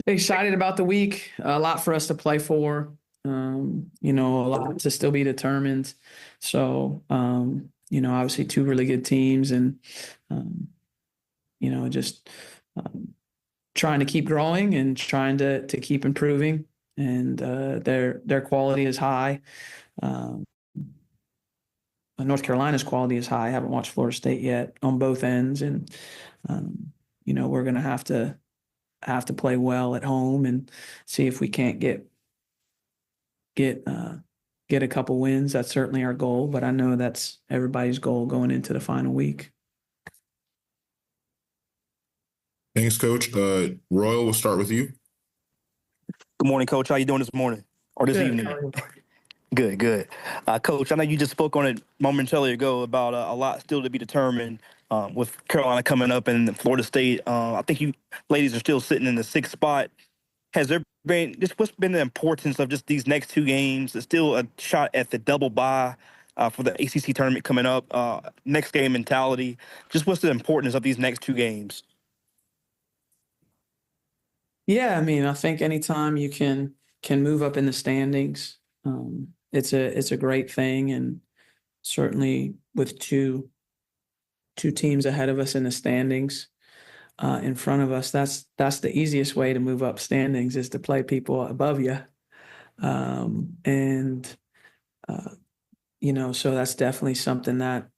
Excited about the week. A lot for us to play for. A lot to still be determined. So, obviously two really good teams and, um, just trying to keep growing and trying to keep improving. And their quality is high. Um, North Carolina's quality is high. I haven't watched Florida State yet on both ends, and we're going to have to play well at home and see if we can't get get a couple wins. That's certainly our goal, but I know that's everybody's goal going into the final week. Thanks, Coach. Royal, we'll start with you. Good morning, Coach. How you doing this morning or this evening? Good, good. Coach, I know you just spoke on it momentarily ago about a lot still to be determined with Carolina coming up and Florida State. I think you ladies are still sitting in the sixth spot. Has there been just what's been the importance of just these next two games? It's still a shot at the double bye for the ACC tournament coming up. Next game mentality. Just what's the importance of these next two games? Yeah, I mean, I think anytime you can move up in the standings, it's a great thing, and certainly with two teams ahead of us in the standings, in front of us, that's the easiest way to move up standings is to play people above you, and so that's definitely something that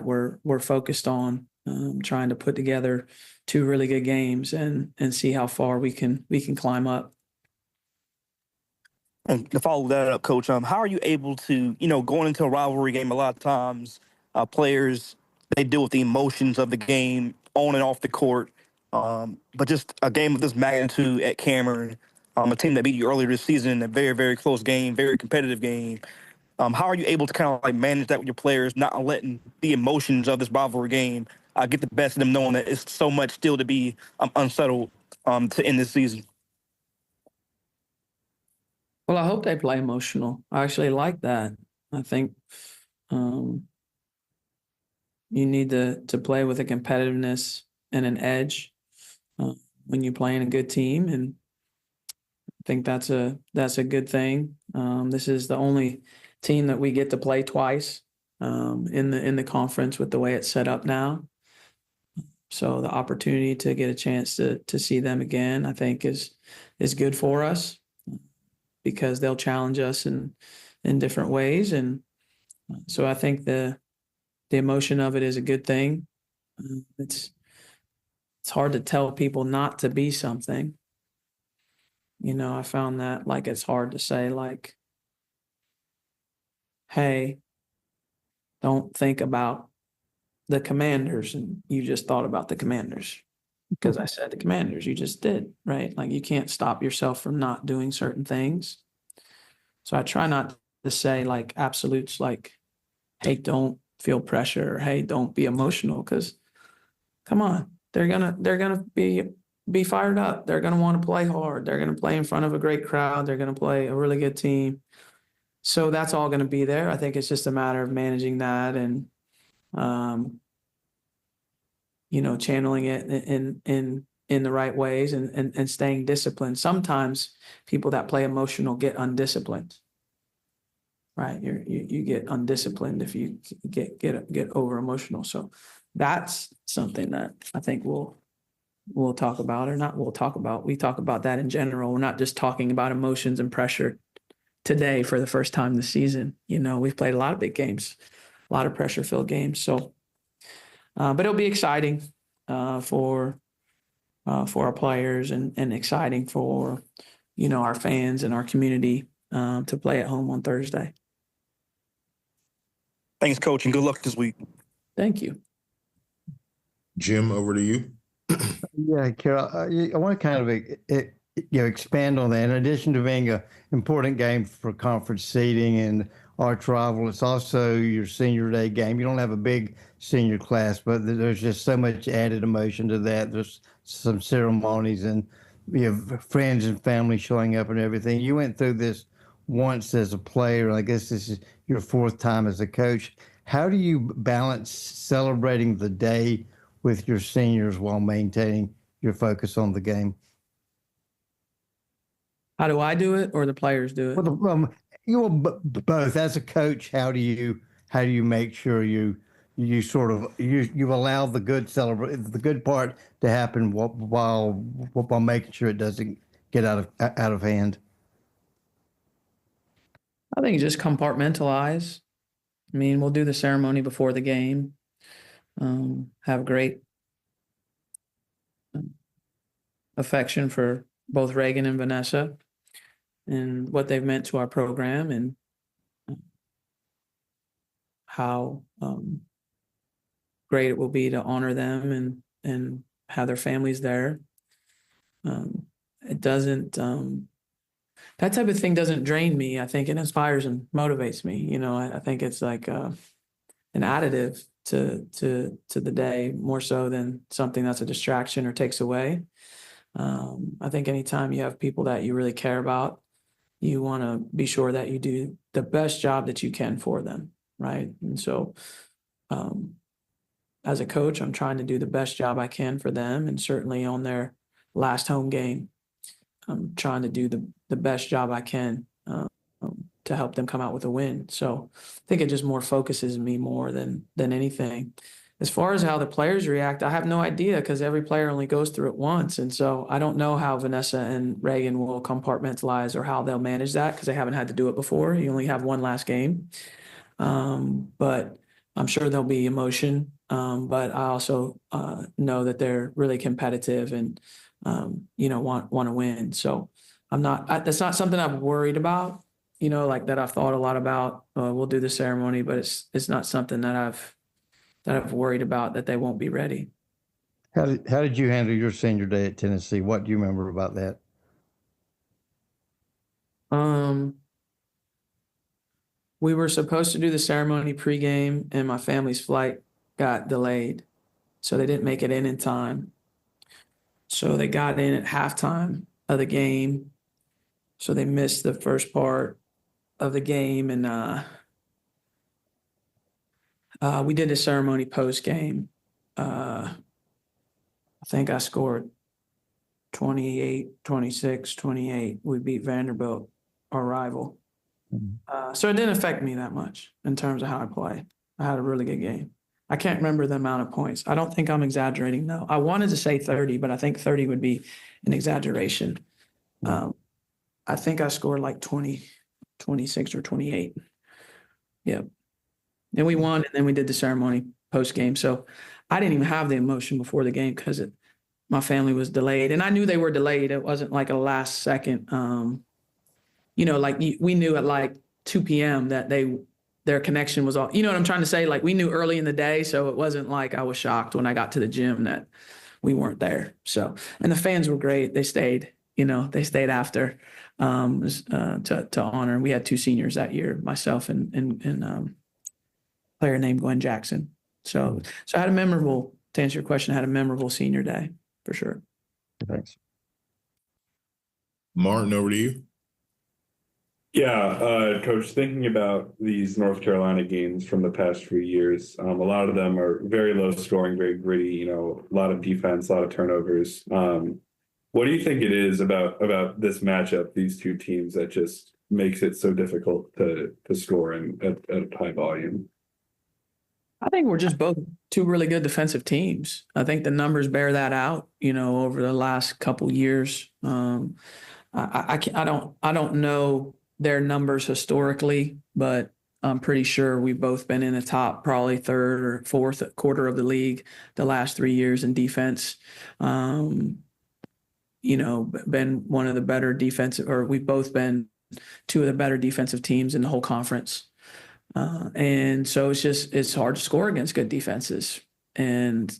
we're focused on, trying to put together two really good games and see how far we can climb up. And to follow that up, Coach, how are you able to, going into a rivalry game, a lot of times players, they deal with the emotions of the game on and off the court. But just a game of this magnitude at Cameron, a team that beat you earlier this season, a very, very close game, very competitive game. How are you able to kind of like manage that with your players, not letting the emotions of this rivalry game get the best of them, knowing that it's so much still to be unsettled to end this season? Well, I hope they play emotional. I actually like that. I think you need to play with a competitiveness and an edge when you're playing a good team, and I think that's a good thing. This is the only team that we get to play twice in the conference with the way it's set up now. So the opportunity to get a chance to see them again, I think, is good for us because they'll challenge us in different ways, and so I think the emotion of it is a good thing. It's hard to tell people not to be something. I found that like it's hard to say like, hey, don't think about the Commanders, and you just thought about the Commanders because I said the Commanders. You just did, right? Like you can't stop yourself from not doing certain things. So I try not to say like absolutes like, hey, don't feel pressure, or hey, don't be emotional, because come on, they're gonna be fired up. They're gonna want to play hard. They're gonna play in front of a great crowd. They're gonna play a really good team. So that's all gonna be there. I think it's just a matter of managing that and channeling it in the right ways and staying disciplined. Sometimes people that play emotional get undisciplined. Right, you get undisciplined if you get over emotional. So that's something that I think we'll talk about, or not we'll talk about. We talk about that in general. We're not just talking about emotions and pressure today for the first time this season. We've played a lot of big games, a lot of pressure-filled games. So, but it'll be exciting for our players and exciting for our fans and our community to play at home on Thursday. Thanks, Coach, and good luck this week. Thank you. Jim, over to you. Yeah, Carol, I want to kind of expand on that. In addition to being an important game for conference seeding and arch rival, it's also your senior day game. You don't have a big senior class, but there's just so much added emotion to that. There's some ceremonies and you have friends and family showing up and everything. You went through this once as a player. I guess this is your fourth time as a coach. How do you balance celebrating the day with your seniors while maintaining your focus on the game? How do I do it or the players do it? Well, both. As a coach, how do you make sure you sort of you allow the good part to happen while making sure it doesn't get out of hand? I think just compartmentalize. I mean, we'll do the ceremony before the game. Have great affection for both Reagan and Vanessa and what they've meant to our program and how great it will be to honor them and have their families there. It doesn't that type of thing doesn't drain me. I think it inspires and motivates me. You know, I think it's like an additive to the day more so than something that's a distraction or takes away. I think anytime you have people that you really care about, you want to be sure that you do the best job that you can for them, right? And so as a coach, I'm trying to do the best job I can for them, and certainly on their last home game, I'm trying to do the best job I can to help them come out with a win. So I think it just more focuses me more than anything. As far as how the players react, I have no idea because every player only goes through it once. And so I don't know how Vanessa and Reagan will compartmentalize or how they'll manage that because they haven't had to do it before. You only have one last game. But I'm sure there'll be emotion. But I also know that they're really competitive and, want to win. So that's not something I'm worried about, like that I've thought a lot about. We'll do the ceremony, but it's not something that I've worried about that they won't be ready. How did you handle your senior day at Tennessee? What do you remember about that? We were supposed to do the ceremony pregame, and my family's flight got delayed, so they didn't make it in time. So they got in at halftime of the game, so they missed the first part of the game, and we did the ceremony post game. I think I scored 28, 26, 28. We beat Vanderbilt, our rival. So it didn't affect me that much in terms of how I play. I had a really good game. I can't remember the amount of points. I don't think I'm exaggerating, though. I wanted to say 30, but I think 30 would be an exaggeration. I think I scored like 20, 26 or 28. Yep. And we won, and then we did the ceremony post game. So I didn't even have the emotion before the game because my family was delayed, and I knew they were delayed. It wasn't like a last second. We knew at like 2 p.m. that their connection was all. You know what I'm trying to say? Like we knew early in the day, so it wasn't like I was shocked when I got to the gym that we weren't there. So, and the fans were great. They stayed. They stayed after to honor. We had two seniors that year, myself and player named Gwen Jackson. So I had to answer your question, I had a memorable senior day for sure. Thanks. Martin, over to you. Yeah, Coach, thinking about these North Carolina games from the past few years, a lot of them are very low scoring, very gritty, a lot of defense, a lot of turnovers. What do you think it is about this matchup, these two teams, that just makes it so difficult to score at high volume? I think we're just both two really good defensive teams. I think the numbers bear that out, over the last couple years. I don't know their numbers historically, but I'm pretty sure we've both been in the top, probably third or fourth quarter of the league the last 3 years in defense. Been one of the better defensive, or we've both been two of the better defensive teams in the whole conference. And so it's hard to score against good defenses. And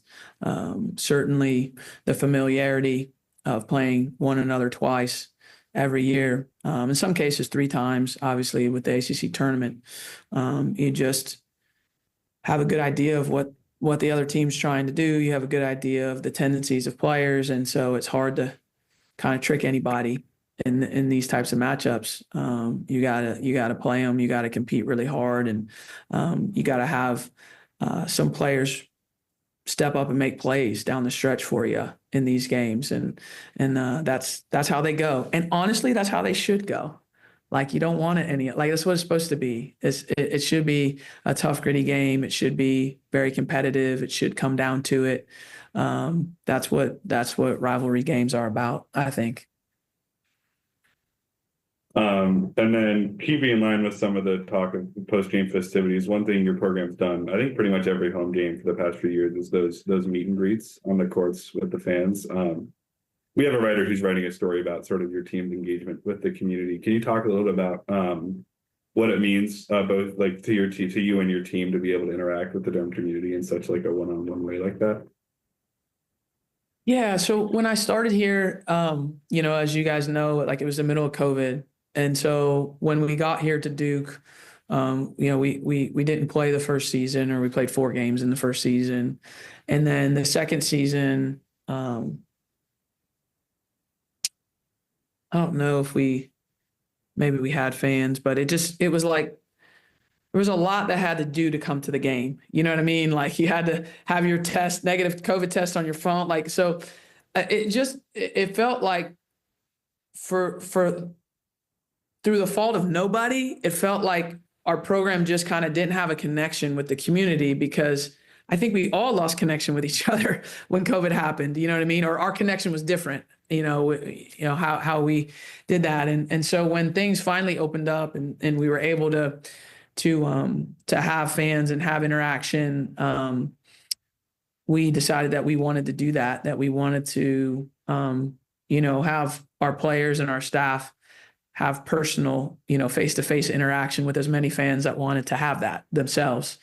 certainly the familiarity of playing one another twice every year, in some cases 3 times, obviously with the ACC tournament, you just have a good idea of what the other team's trying to do. You have a good idea of the tendencies of players. And so it's hard to kind of trick anybody in these types of matchups. You gotta play them. You gotta compete really hard, and you gotta have some players step up and make plays down the stretch for you in these games. And that's how they go. And honestly, that's how they should go. Like, you don't want it that's what it's supposed to be. It should be a tough, gritty game. It should be very competitive. It should come down to it. That's what rivalry games are about, I think. And then keeping in line with some of the talk of post-game festivities, one thing your program's done, I think pretty much every home game for the past few years, is those meet and greets on the courts with the fans. We have a writer who's writing a story about sort of your team's engagement with the community. Can you talk a little bit about what it means, both like to you and your team, to be able to interact with the Durham community in such like a one-on-one way like that? Yeah. So when I started here, as you guys know, like, it was the middle of COVID. And so when we got here to Duke, we didn't play the first season, or we played 4 games in the first season. And then the second season, I don't know if maybe we had fans, but it was like, there was a lot that had to do to come to the game. You know what I mean? Like, you had to have your negative COVID test on your phone. Like, so it felt like for through the fault of nobody, it felt like our program just kind of didn't have a connection with the community, because I think we all lost connection with each other when COVID happened. You know what I mean? Or our connection was different. How we did that. And so when things finally opened up and we were able to have fans and have interaction, we decided that we wanted to do that we wanted to, have our players and our staff have personal, face-to-face interaction with as many fans that wanted to have that themselves,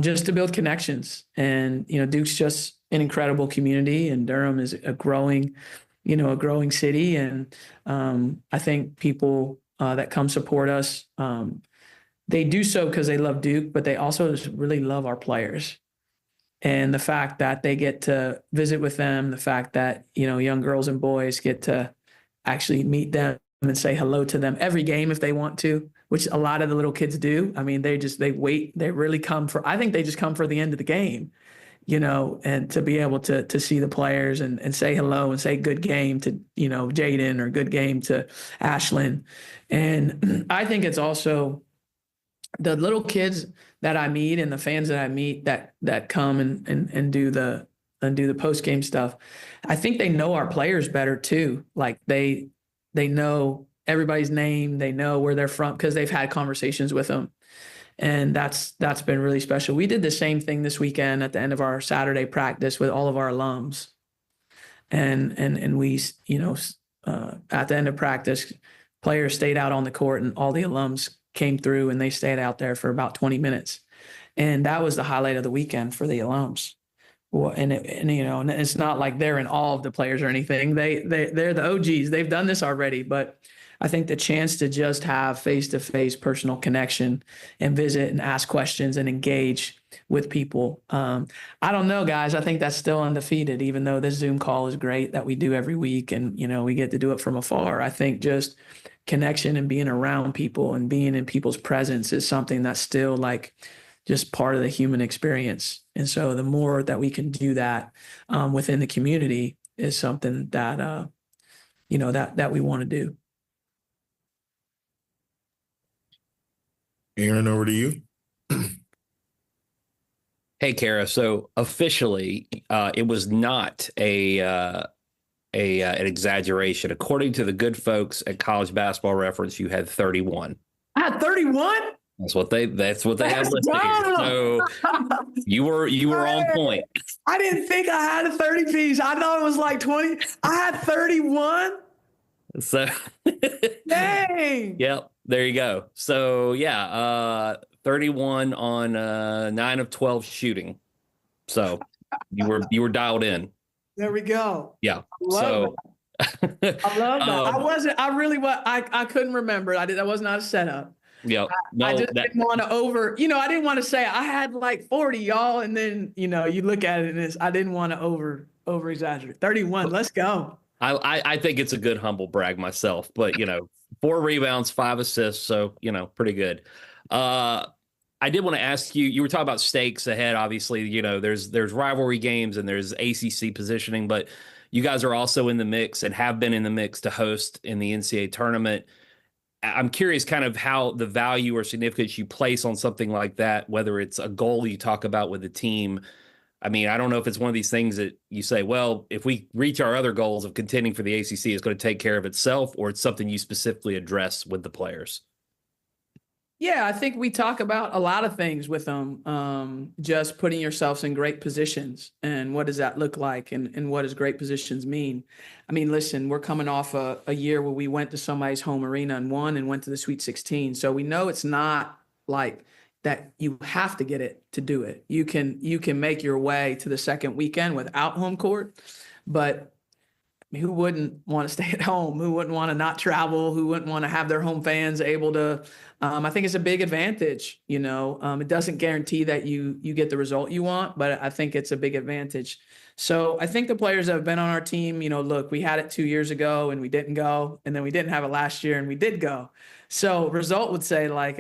just to build connections. And, Duke's just an incredible community, and Durham is a growing city. And I think people that come support us, they do so because they love Duke, but they also just really love our players. And the fact that they get to visit with them, the fact that, young girls and boys get to actually meet them and say hello to them every game if they want to, which a lot of the little kids do. I mean, they wait, they really I think they just come for the end of the game, and to be able to see the players and say hello and say good game to, Jaden, or good game to Ashlyn. And I think it's also the little kids that I meet and the fans that I meet that come and do the post game stuff. I think they know our players better too. Like, they know everybody's name, they know where they're from, because they've had conversations with them. And that's been really special. We did the same thing this weekend at the end of our Saturday practice with all of our alums. And we, at the end of practice, players stayed out on the court, and all the alums came through, and they stayed out there for about 20 minutes. And that was the highlight of the weekend for the alums. Well, and it's not like they're in awe of the players or anything. They're the OGs. They've done this already. But I think the chance to just have face-to-face personal connection and visit and ask questions and engage with people. I don't know, guys. I think that's still undefeated, even though this Zoom call is great that we do every week, and, we get to do it from afar. I think just connection and being around people and being in people's presence is something that's still like just part of the human experience. And so the more that we can do that within the community is something that, that we want to do. Aaron, over to you. Hey, Kara. So officially, it was not an exaggeration. According to the good folks at College Basketball Reference, you had 31. I had 31? That's what they have listed here. So you were on point. I didn't think I had a 30 piece. I thought it was like 20. I had 31. So dang. Yep, there you go. So 31 on 9 of 12 shooting. So you were dialed in. There we go. Yeah. I love that. I couldn't remember. That was not a setup. Yeah. No, I just didn't want to I didn't want to say I had like 40, y'all. And then, you look at it and I didn't want to over exaggerate. 31. Let's go. I think it's a good humble brag myself, but 4 rebounds, 5 assists. So, pretty good. I I did want to ask you, you were talking about stakes ahead. Obviously, there's rivalry games and there's ACC positioning, but you guys are also in the mix and have been in the mix to host in the NCAA tournament. I'm curious kind of how the value or significance you place on something like that, whether it's a goal you talk about with the team. I mean, I don't know if it's one of these things that you say, well, if we reach our other goals of contending for the ACC, it's going to take care of itself, or it's something you specifically address with the players. Yeah, I think we talk about a lot of things with them. Just putting yourselves in great positions, and what does that look like, and what does great positions mean? I mean, listen, we're coming off a year where we went to somebody's home arena and won, and went to the Sweet 16. So we know it's not like that you have to get it to do it. You can make your way to the second weekend without home court, but who wouldn't want to stay at home? Who wouldn't want to not travel? Who wouldn't want to have their home fans able to? I think it's a big advantage. It doesn't guarantee that you get the result you want, but I think it's a big advantage. So I think the players that have been on our team, look, we had it 2 years ago and we didn't go, and then we didn't have it last year and we did go. So result would say like,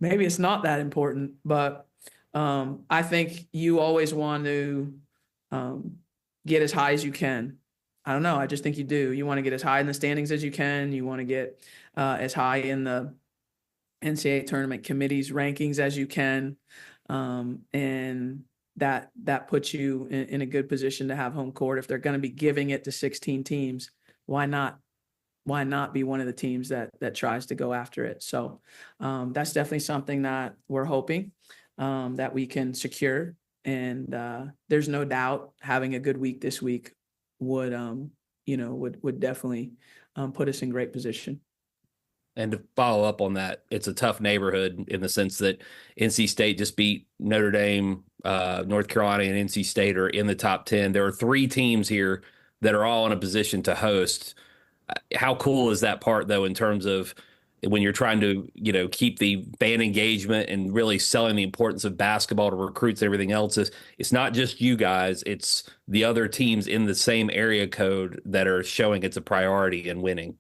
maybe it's not that important, but I think you always want to get as high as you can. I don't know. I just think you do. You want to get as high in the standings as you can. You want to get as high in the NCAA tournament committee's rankings as you can. And that puts you in a good position to have home court. If they're going to be giving it to 16 teams, why not be one of the teams that tries to go after it? So that's definitely something that we're hoping that we can secure. And there's no doubt having a good week this week would definitely put us in great position. And to follow up on that, it's a tough neighborhood in the sense that NC State just beat Notre Dame, North Carolina, and NC State are in the top 10. There are 3 teams here that are all in a position to host. How cool is that part, though, in terms of when you're trying to, keep the fan engagement and really selling the importance of basketball to recruits and everything else? It's not just you guys, it's the other teams in the same area code that are showing it's a priority and winning.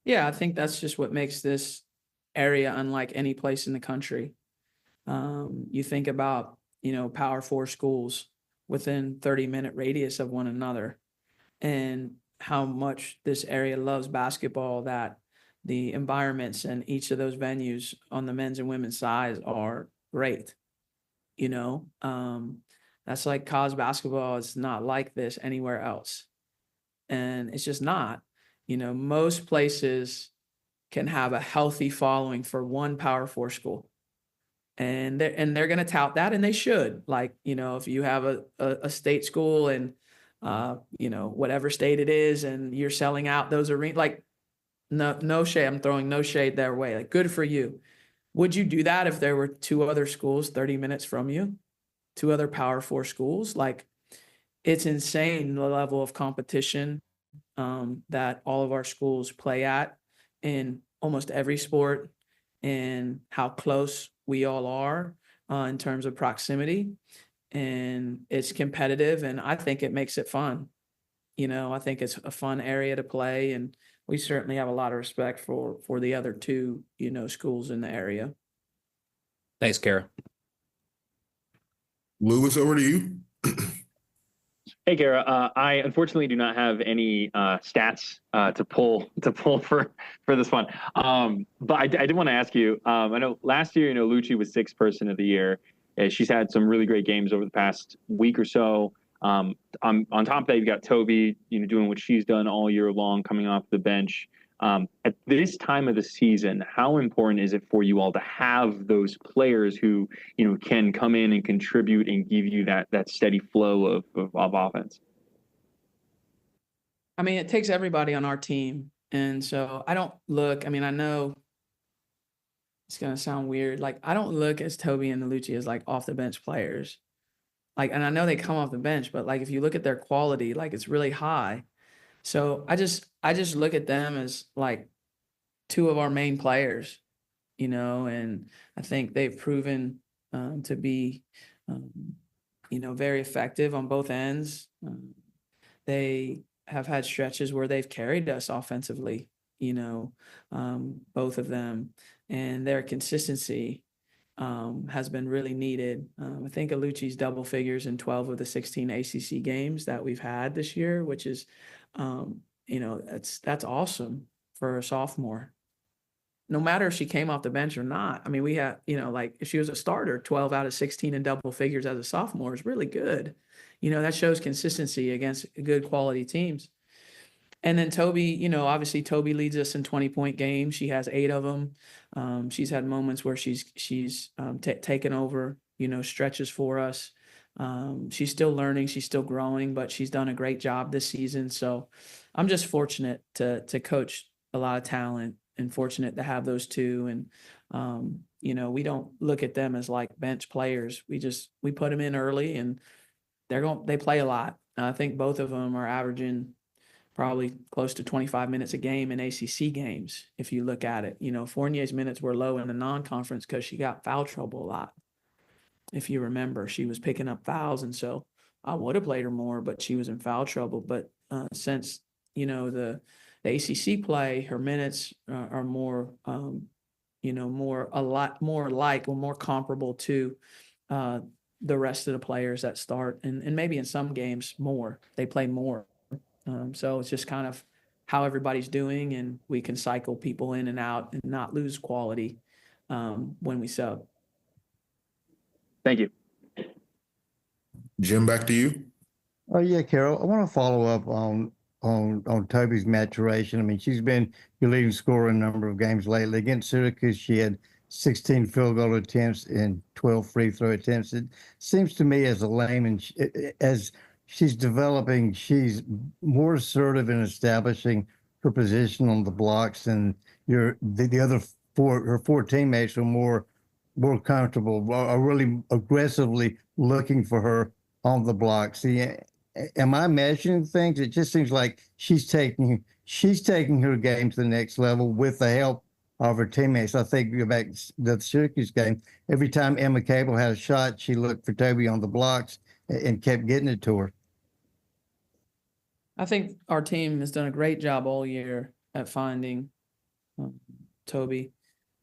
Yeah, I think that's just what makes this area unlike any place in the country. You think about, Power 4 schools within 30-minute radius of one another, and how much this area loves basketball, that the environments in each of those venues on the men's and women's side are great. That's like college basketball is not like this anywhere else. And it's just not. Most places can have a healthy following for one Power 4 school. And they're going to tout that, and they should. Like, if you have a state school and, whatever state it is, and you're selling out those arenas, like, no shade. I'm throwing no shade their way. Like, good for you. Would you do that if there were 2 other schools 30 minutes from you? 2 other Power 4 schools? Like, it's insane the level of competition that all of our schools play at in almost every sport, and how close we all are in terms of proximity. And it's competitive, and I think it makes it fun. I think it's a fun area to play, and we certainly have a lot of respect for the other 2, schools in the area. Thanks, Kara. Lewis, over to you. Hey, Kara. I unfortunately do not have any stats to pull for this one. But I did want to ask you. I know last year, Lucci was 6th person of the year. She's had some really great games over the past week or so. On top of that, you've got Toby, doing what she's done all year long, coming off the bench. At this time of the season, how important is it for you all to have those players who, can come in and contribute and give you that steady flow of offense? I mean, it takes everybody on our team. And so I know it's going to sound weird. Like, I don't look as Toby and Lucci as like off the bench players. Like, and I know they come off the bench, but like, if you look at their quality, like, it's really high. So I just look at them as like 2 of our main players, and I think they've proven to be, very effective on both ends. They have had stretches where they've carried us offensively, both of them, and their consistency has been really needed. I think Alucci's double figures in 12 of the 16 ACC games that we've had this year, which is, that's awesome for a sophomore. No matter if she came off the bench or not. I mean, we had, like if she was a starter, 12 out of 16 in double figures as a sophomore is really good. That shows consistency against good quality teams. And then Toby, obviously Toby leads us in 20-point games. She has 8 of them. She's had moments where she's taken over, stretches for us. She's still learning, she's still growing, but she's done a great job this season. So I'm just fortunate to coach a lot of talent and fortunate to have those two. And, we don't look at them as like bench players. We put them in early and they play a lot. I think both of them are averaging probably close to 25 minutes a game in ACC games. If you look at it, Fournier's minutes were low in the non-conference because she got foul trouble a lot. If you remember, she was picking up fouls. And so I would have played her more, but she was in foul trouble. But since, the ACC play, her minutes are more, more comparable to the rest of the players that start. And maybe in some games more, they play more. So it's just kind of how everybody's doing, and we can cycle people in and out and not lose quality when we sub. Thank you. Jim, back to you. Oh yeah, Carol. I want to follow up on Toby's maturation. I mean, she's been your leading scorer in a number of games lately. Against Syracuse, she had 16 field goal attempts and 12 free throw attempts. It seems to me, as a layman, as she's developing, she's more assertive in establishing her position on the blocks, and the other her 4 teammates are more comfortable, are really aggressively looking for her on the block. See, am I imagining things? It just seems like she's taking her game to the next level with the help of her teammates. I think back to the Syracuse game, every time Emma Cable had a shot, she looked for Toby on the blocks and kept getting it to her. I think our team has done a great job all year at finding Toby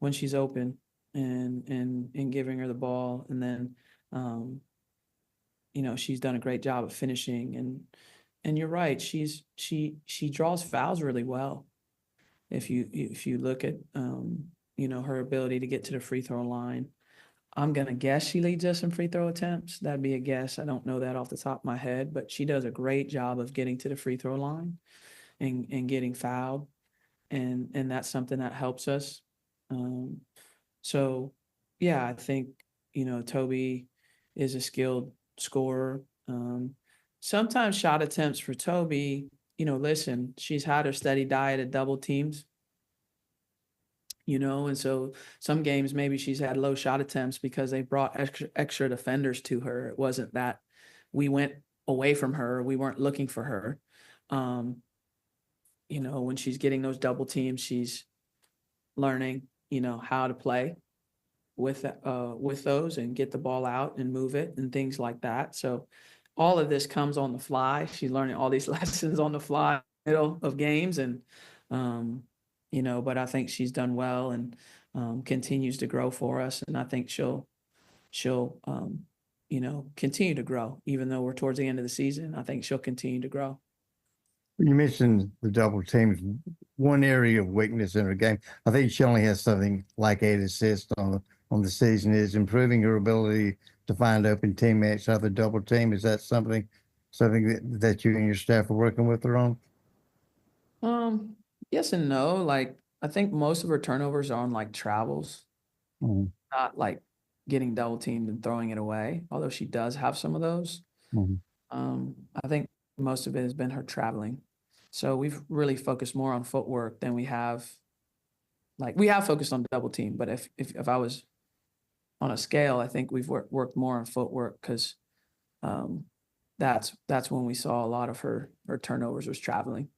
when she's open and giving her the ball. And then, she's done a great job of finishing. And you're right, she draws fouls really well. If you look at her ability to get to the free throw line, I'm gonna guess she leads us in free throw attempts. That'd be a guess. I don't know that off the top of my head, but she does a great job of getting to the free throw line and getting fouled, and that's something that helps us. So yeah, I think Toby is a skilled scorer. Sometimes shot attempts for Toby, listen, she's had her steady diet of double teams. And so some games maybe she's had low shot attempts because they brought extra defenders to her. It wasn't that we went away from her, we weren't looking for her. When she's getting those double teams, she's learning, how to play with those and get the ball out and move it and things like that. So all of this comes on the fly. She's learning all these lessons on the fly, middle of games, and but I think she's done well and continues to grow for us. And I think she'll continue to grow, even though we're towards the end of the season. I think she'll continue to grow. You mentioned the double teams. One area of weakness in her game, I think she only has something like 8 assists on the season, is improving her ability to find open teammates out of the double team. Is that something that you and your staff are working with her on? Yes and no. Like, I think most of her turnovers are on like travels, not like getting double teamed and throwing it away, although she does have some of those. I think most of it has been her traveling. So we've really focused more on footwork than we have focused on double team. But if I was on a scale, I think we've worked more on footwork because that's when we saw a lot of her turnovers was traveling.